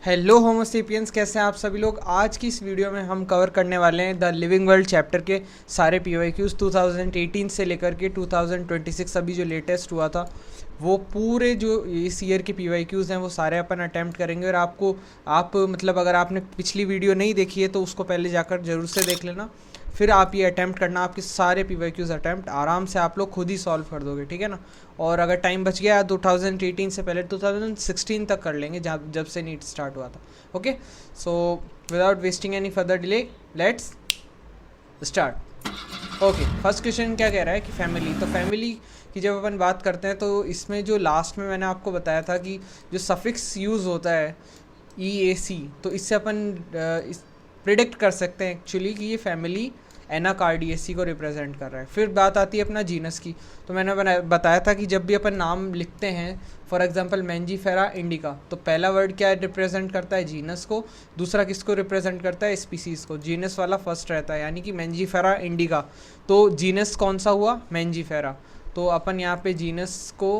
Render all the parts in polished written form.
Hello Homo sapiens, कैसे हैं आप सभी लोग। आज की इस वीडियो में हम कवर करने वाले हैं द लिविंग वर्ल्ड चैप्टर के सारे पीवाईक्यूज़ 2018 से लेकर के 2026 अभी जो लेटेस्ट हुआ था वो पूरे जो इस ईयर के पीवाईक्यूज़ हैं वो सारे अपन अटैम्प्ट करेंगे। और आप मतलब अगर आपने पिछली वीडियो नहीं देखी है तो उसको पहले जाकर ज़रूर से देख लेना, फिर आप ये अटैम्प्ट करना। आपके सारे पीवाईक्यूज़ अटैम्प्ट आराम से आप लोग खुद ही सॉल्व कर दोगे, ठीक है ना। और अगर टाइम बच गया 2018 से पहले 2016 तक कर लेंगे, जब से नीट स्टार्ट हुआ था। Okay, so without wasting any further delay let's start. Okay, first question क्या कह रहा है कि फैमिली। तो फैमिली की जब अपन बात करते हैं तो इसमें जो लास्ट में मैंने आपको बताया था कि जो सफिक्स यूज़ होता है EAC, तो इससे अपन प्रिडिक्ट कर सकते हैं एक्चुअली कि ये फैमिली एनाकार्डिएसी को रिप्रेजेंट कर रहा है। फिर बात आती है अपना जीनस की। तो मैंने बताया था कि जब भी अपन नाम लिखते हैं, फॉर एग्जांपल मैंजीफेरा इंडिका, तो पहला वर्ड क्या रिप्रेजेंट करता है, जीनस को। दूसरा किसको रिप्रेजेंट करता है, स्पीसीज़ को। जीनस वाला फर्स्ट रहता है, यानी कि मैंजीफेरा इंडिका, तो जीनस कौन सा हुआ, मैंजीफेरा। तो अपन यहाँ पे जीनस को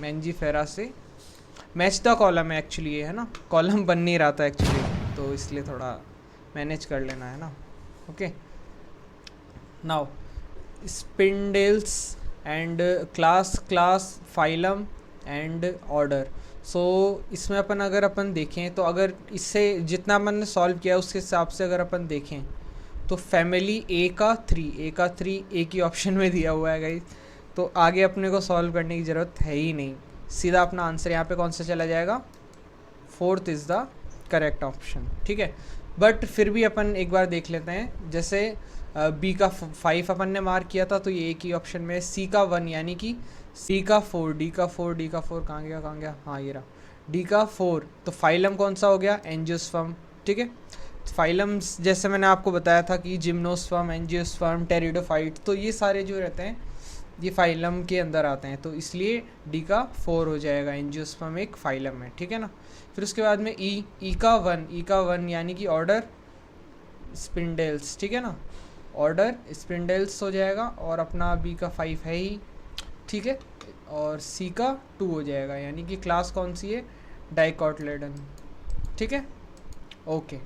मैंजीफेरा से मैच द कॉलम है एक्चुअली, ये है ना, कॉलम बन नहीं रहा था एक्चुअली, तो इसलिए थोड़ा मैनेज कर लेना है ना। Okay, now spindles and class phylum and order. So इसमें अगर अपन देखें तो अगर इससे जितना अपन ने सॉल्व किया उसके हिसाब से अगर अपन देखें तो फैमिली ए का थ्री एक ही ऑप्शन में दिया हुआ है गाइस, तो आगे अपने को सॉल्व करने की ज़रूरत है ही नहीं। सीधा अपना आंसर यहाँ पे कौन सा चला जाएगा, fourth is the correct option, ठीक है। बट फिर भी अपन एक बार देख लेते हैं, जैसे बी का 5 अपन ने मार्क किया था तो ये एक ही ऑप्शन में है। सी का 1 यानी कि सी का 4, डी का 4 कहाँ गया, हाँ ये रहा, डी का 4। तो फाइलम कौन सा हो गया, एंजियोस्पर्म, ठीक है। फाइलम्स जैसे मैंने आपको बताया था कि जिम्नोस्पर्म, एंजियोस्पर्म, टेरिडोफाइट, तो ये सारे जो रहते हैं ये फाइलम के अंदर आते हैं, तो इसलिए डी का 4 हो जाएगा। एंजियोस्पर्म एक फाइलम है, ठीक है ना। फिर उसके बाद में ई का 1 यानी कि ऑर्डर स्पिंडल्स, ठीक है ना, ऑर्डर स्पिंडल्स हो जाएगा। और अपना बी का 5 है ही, ठीक है। और सी का 2 हो जाएगा, यानी कि क्लास कौन सी है, डाइकोटिलेडन, ठीक है। ओके,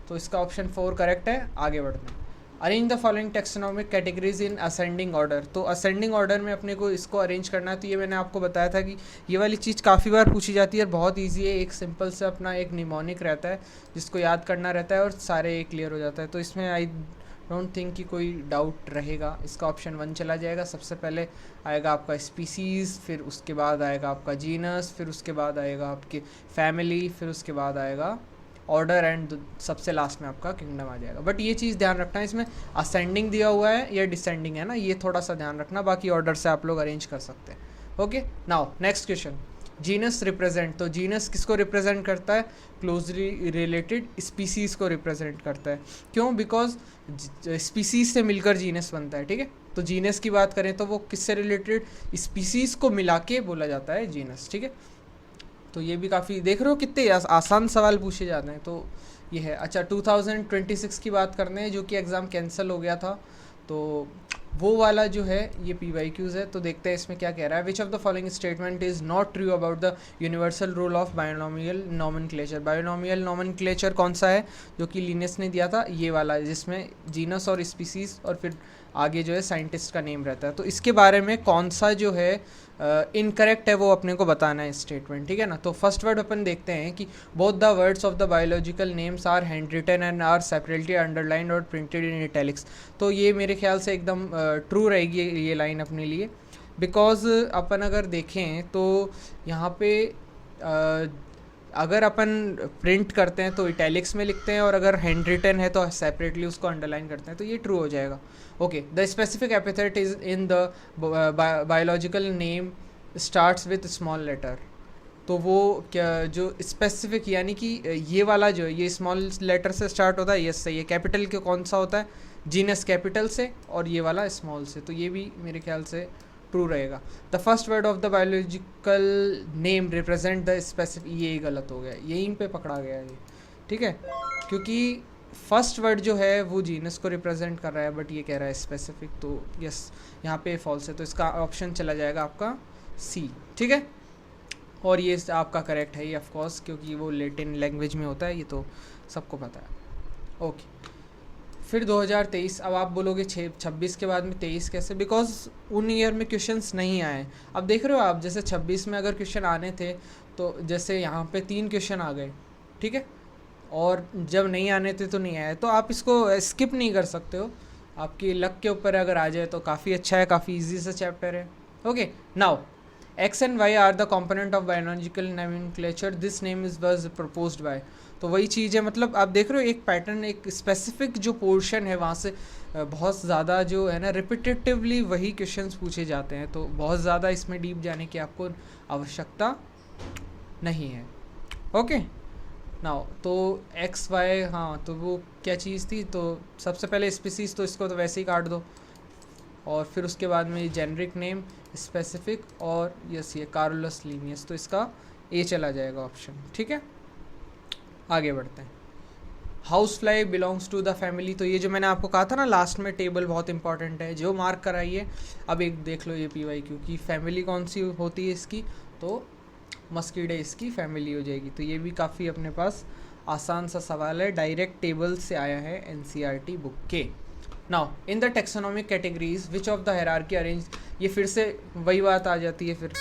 तो इसका ऑप्शन 4 करेक्ट है। आगे बढ़ते हैं। Arrange the following taxonomic categories in ascending order. तो असेंडिंग ऑर्डर में अपने को इसको अरेंज करना है। तो ये मैंने आपको बताया था कि ये वाली चीज़ काफ़ी बार पूछी जाती है और बहुत ईजी है। एक सिंपल से अपना एक निमोनिक रहता है जिसको याद करना रहता है और सारे क्लियर हो जाता है। तो इसमें आई डोंट थिंक कि कोई डाउट रहेगा। इसका ऑप्शन 1 चला जाएगा। सबसे पहले आएगा आपका स्पीसीज़, फिर उसके बाद आएगा आपका जीनस, फिर उसके बाद आएगा आपकी फैमिली, फिर उसके बाद आएगा ऑर्डर एंड सबसे लास्ट में आपका किंगडम आ जाएगा। बट ये चीज़ ध्यान रखना है, इसमें असेंडिंग दिया हुआ है या डिसेंडिंग है ना, ये थोड़ा सा ध्यान रखना। बाकी ऑर्डर से आप लोग अरेंज कर सकते हैं। Okay, now next question, genus represent. तो जीनस किसको रिप्रेजेंट करता है, क्लोजली रिलेटेड स्पीसीज़ को रिप्रेजेंट करता है। क्यों, बिकॉज स्पीसीज़ से मिलकर जीनस बनता है, ठीक है। तो जीनस की बात करें तो वो किससे रिलेटेड, स्पीसीज़ को मिला के बोला जाता है जीनस, ठीक है। तो ये भी काफ़ी देख रहे हो कितने आसान सवाल पूछे जाते हैं, तो ये है। अच्छा, 2026 की बात करते हैं जो कि एग्ज़ाम कैंसिल हो गया था, तो वो वाला जो है ये PYQs है। तो देखते हैं इसमें क्या कह रहा है। Which of the following statement is not true about the universal rule of binomial nomenclature. Binomial nomenclature कौन सा है जो कि लिनस ने दिया था, ये वाला, जिसमें जीनस और स्पीसीज़ और फिर आगे जो है साइंटिस्ट का नेम रहता है। तो इसके बारे में कौन सा जो है इनकरेक्ट है वो अपने को बताना है स्टेटमेंट, ठीक है ना। तो फर्स्ट वर्ड अपन देखते हैं कि both the words of the biological names are hand written and are separately underlined और प्रिंटेड इन इटैलिक्स। तो ये मेरे ख्याल से एकदम ट्रू रहेगी ये लाइन अपने लिए, बिकॉज अपन अगर देखें तो यहाँ पे अगर अपन प्रिंट करते हैं तो इटैलिक्स में लिखते हैं और अगर हैंड रिटन है तो सेपरेटली उसको अंडरलाइन करते हैं, तो ये ट्रू हो जाएगा। Okay, the specific epithet is in the biological name starts with small letter. तो वो क्या, जो स्पेसिफिक यानी कि ये वाला जो ये स्मॉल लेटर से स्टार्ट होता है, यस सही है। कैपिटल के कौन सा होता है, जीनस कैपिटल से और ये वाला स्मॉल से, तो ये भी मेरे ख्याल से ट्रू रहेगा। The first word of the biological name represent the specific, ये गलत हो गया, यहीं पे पकड़ा गया ये, ठीक है, क्योंकि फर्स्ट वर्ड जो है वो जीनस को रिप्रेजेंट कर रहा है बट ये कह रहा है स्पेसिफिक, तो यस यहाँ पे फॉल्स है। तो इसका ऑप्शन चला जाएगा आपका सी, ठीक है। और ये आपका करेक्ट है ही ऑफ कोर्स, क्योंकि वो लैटिन लैंग्वेज में होता है, ये तो सबको पता है। ओके, फिर 2023। अब आप बोलोगे 26 के बाद में 23 कैसे, बिकॉज उन ईयर में क्वेश्चंस नहीं आए। अब देख रहे हो आप, जैसे 26 में अगर क्वेश्चन आने थे तो जैसे यहाँ पे 3 क्वेश्चन आ गए, ठीक है, और जब नहीं आने थे तो नहीं आए, तो आप इसको स्किप नहीं कर सकते हो, आपकी लक के ऊपर अगर आ जाए तो काफ़ी अच्छा है, काफ़ी इजी सा चैप्टर है। Okay, now X and Y are the component of biological nomenclature, this name is was proposed by. तो वही चीज़ है, मतलब आप देख रहे हो एक पैटर्न, एक स्पेसिफिक जो पोर्शन है वहाँ से बहुत ज़्यादा जो है ना रिपीटेटिवली वही क्वेश्चंस पूछे जाते हैं, तो बहुत ज़्यादा इसमें डीप जाने की आपको आवश्यकता नहीं है। ओके, नाउ तो एक्स वाई, हाँ तो वो क्या चीज़ थी, तो सबसे पहले स्पीसीज, तो इसको तो वैसे ही काट दो, और फिर उसके बाद में जेनरिक नेम, स्पेसिफिक, और यस ये कार्लोस लीनियस, तो इसका ए चला जाएगा ऑप्शन। ठीक है, आगे बढ़ते हैं। House fly belongs to the family, तो ये जो मैंने आपको कहा था ना लास्ट में, टेबल बहुत इंपॉर्टेंट है, जो मार्क कराइए। अब एक देख लो ये पी क्योंकि फैमिली कौन सी होती है इसकी, तो मस्कीडे इसकी फैमिली हो जाएगी। तो ये भी काफ़ी अपने पास आसान सा सवाल है, डायरेक्ट टेबल से आया है एनसीईआरटी बुक के। Now in the taxonomic categories which of the hierarchy arrange, ये फिर से वही बात आ जाती है फिर,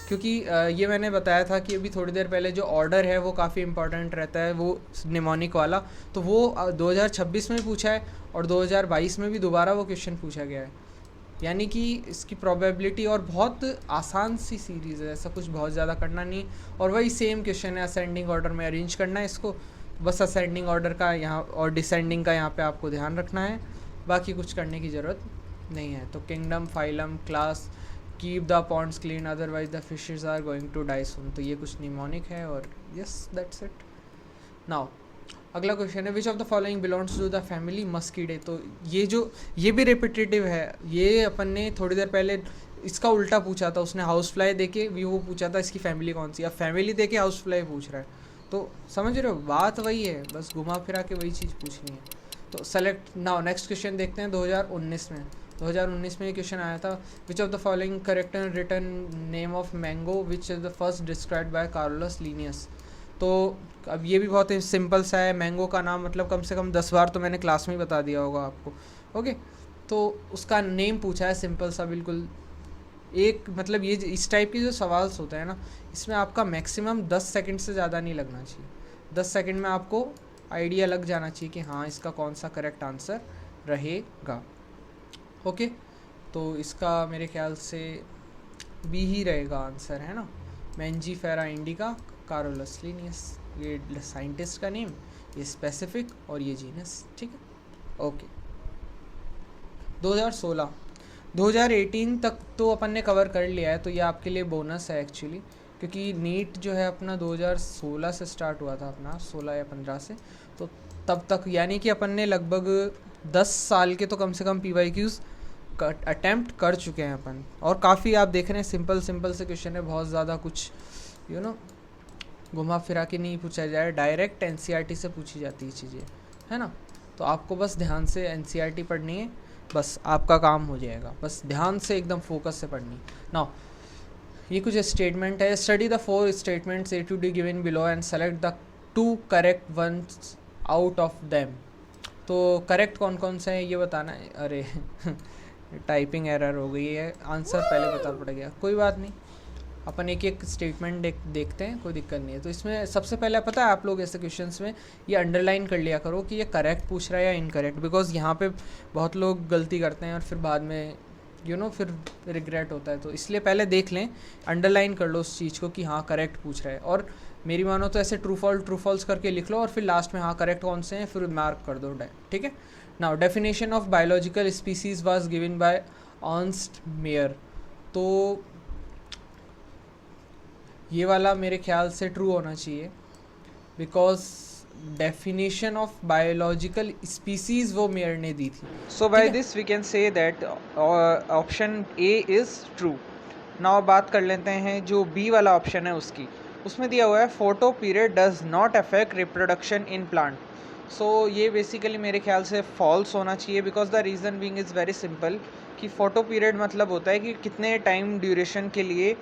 क्योंकि ये मैंने बताया था कि अभी थोड़ी देर पहले जो ऑर्डर है वो काफ़ी इंपॉर्टेंट रहता है, वो निमोनिक वाला, तो वो 2026 में पूछा है और 2022 में भी दोबारा वो क्वेश्चन पूछा गया है, यानी कि इसकी प्रोबेबिलिटी, और बहुत आसान सी सीरीज़ है, ऐसा कुछ बहुत ज़्यादा करना नहीं, और वही सेम क्वेश्चन है, असेंडिंग ऑर्डर में अरेंज करना है इसको, बस असेंडिंग ऑर्डर का यहाँ और डिसेंडिंग का यहाँ पे आपको ध्यान रखना है, बाकी कुछ करने की ज़रूरत नहीं है। तो kingdom, phylum, class, keep the ponds clean otherwise the fishes are going to die soon, तो ये कुछ निमोनिक है, और यस दैट्स इट। नाउ अगला क्वेश्चन है which of the following belongs to the family Muscidae, तो ये भी रिपीटेटिव है, ये अपन ने थोड़ी देर पहले इसका उल्टा पूछा था, उसने हाउस फ्लाई देके भी वो पूछा था इसकी फैमिली कौन सी, अब फैमिली देके हाउस फ्लाई पूछ रहा है, तो समझ रहे हो बात वही है, बस घुमा फिरा के वही चीज़ पूछनी है। तो सेलेक्ट नाउ, नेक्स्ट क्वेश्चन देखते हैं 2019 में। 2019 में ये क्वेश्चन आया था which of the following correct and written name of mango which is the first described by Carlos Linnaeus. तो अब ये भी बहुत ही सिंपल सा है, मैंगो का नाम मतलब कम से कम 10 बार तो मैंने क्लास में ही बता दिया होगा आपको। ओके, तो उसका नेम पूछा है, सिंपल सा बिल्कुल एक, मतलब ये इस टाइप के जो सवाल होते हैं ना, इसमें आपका मैक्सिमम 10 सेकंड से ज़्यादा नहीं लगना चाहिए, 10 सेकंड में आपको आइडिया लग जाना चाहिए कि हाँ इसका कौन सा करेक्ट आंसर रहेगा। ओके, तो इसका मेरे ख्याल से बी ही रहेगा आंसर, है ना, मैंजी फेरा इंडिका कार्लोस लीनियस, ये साइंटिस्ट का नेम, ये स्पेसिफिक, और ये जीनस। ठीक है, ओके। 2016 2018 तक तो अपन ने कवर कर लिया है, तो ये आपके लिए बोनस है एक्चुअली, क्योंकि नीट जो है अपना 2016 से स्टार्ट हुआ था, अपना 16 या 15 से, तो तब तक यानी कि अपन ने लगभग 10 साल के तो कम से कम PYQs अटैम्प्ट कर चुके हैं अपन, और काफ़ी आप देख रहे हैं सिंपल से क्वेश्चन है, बहुत ज़्यादा कुछ घुमा फिरा के नहीं पूछा जाए, डायरेक्ट NCERT से पूछी जाती है चीज़ें, है ना। तो आपको बस ध्यान से NCERT पढ़नी है, बस आपका काम हो जाएगा, बस ध्यान से एकदम फोकस से पढ़नी। नाउ ये कुछ स्टेटमेंट है, study the 4 statements A to D given below and select the 2 correct ones out of them. तो करेक्ट कौन कौन से हैं ये बताना है। अरे टाइपिंग एरर हो गई है, आंसर पहले बता पड़ गया, कोई बात नहीं, अपन एक एक स्टेटमेंट देखते हैं, कोई दिक्कत नहीं है। तो इसमें सबसे पहले पता है आप लोग ऐसे क्वेश्चंस में ये अंडरलाइन कर लिया करो कि ये करेक्ट पूछ रहा है या इनकरेक्ट, बिकॉज यहाँ पे बहुत लोग गलती करते हैं और फिर बाद में फिर रिग्रेट होता है, तो इसलिए पहले देख लें, अंडरलाइन कर लो उस चीज़ को कि हाँ करेक्ट पूछ रहा है, और मेरी मानो तो ऐसे ट्रू फॉल्स करके लिख लो और फिर लास्ट में हाँ करेक्ट कौन से हैं फिर मार्क कर दो, ठीक है। Now definition of biological species was given by Ernst Mayr, तो ये वाला मेरे ख्याल से ट्रू होना चाहिए, because definition of biological species वो मेयर ने दी थी। So by this we can say that option A is true. Now बात कर लेते हैं जो बी वाला ऑप्शन है उसकी, उसमें दिया हुआ है photoperiod does not affect reproduction in plant. So ये बेसिकली मेरे ख्याल से फॉल्स होना चाहिए, because the reason being is very simple कि फोटो पीरियड मतलब होता है कि कितने टाइम ड्यूरेशन के लिए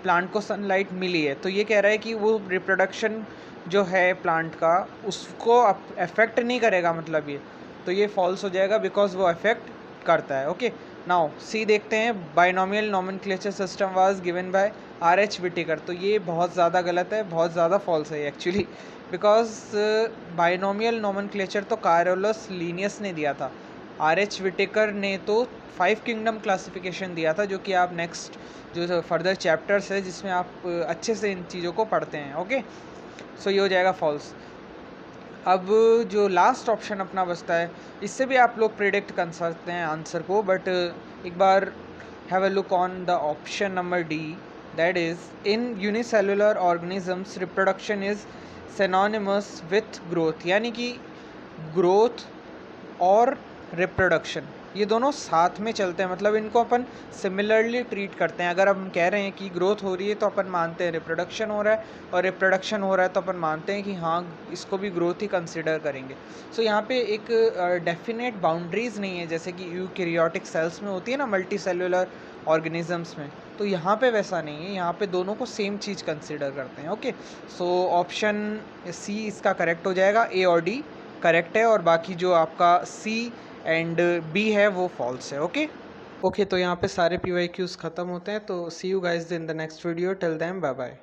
प्लांट को सनलाइट मिली है, तो ये कह रहा है कि वो रिप्रोडक्शन जो है प्लांट का उसको अफेक्ट नहीं करेगा, मतलब ये, तो ये फॉल्स हो जाएगा बिकॉज वो अफेक्ट करता है। ओके, नाउ सी देखते हैं, binomial nomenclature system was given by R.H. Whittaker. तो ये बहुत ज़्यादा गलत है, बहुत ज़्यादा फॉल्स है एक्चुअली, बिकॉज बाइनोमियल नोमेनक्लेचर तो कार्योलस लीनियस ने दिया था, R.H. विटेकर ने तो 5 किंगडम क्लासिफिकेशन दिया था, जो कि आप नेक्स्ट जो फर्दर चैप्टर्स है जिसमें आप अच्छे से इन चीज़ों को पढ़ते हैं। ओके, सो ये हो जाएगा फॉल्स। अब जो लास्ट ऑप्शन अपना बचता है, इससे भी आप लोग प्रिडिक्ट कर सकते हैं आंसर को, बट एक बार have a look on the option number D, that is in unicellular organisms reproduction is synonymous with growth, यानी कि ग्रोथ और रिप्रोडक्शन ये दोनों साथ में चलते हैं, मतलब इनको अपन सिमिलरली ट्रीट करते हैं। अगर हम कह रहे हैं कि ग्रोथ हो रही है तो अपन मानते हैं रिप्रोडक्शन हो रहा है, और रिप्रोडक्शन हो रहा है तो अपन मानते हैं कि हाँ इसको भी ग्रोथ ही कंसिडर करेंगे। सो यहाँ पे एक डेफिनेट बाउंड्रीज नहीं है जैसे कि यूकैरियोटिक सेल्स में होती है ना, मल्टी सेलुलर ऑर्गेनिजम्स में, तो यहाँ पे वैसा नहीं है, यहाँ पे दोनों को सेम चीज़ कंसिडर करते हैं। ओके, सो ऑप्शन सी इसका करेक्ट हो जाएगा, ए और डी करेक्ट है, और बाकी जो आपका सी एंड बी है वो फॉल्स है। ओके, तो यहाँ पे सारे PYQs ख़त्म होते हैं, तो see you guys in the next video, till then bye bye.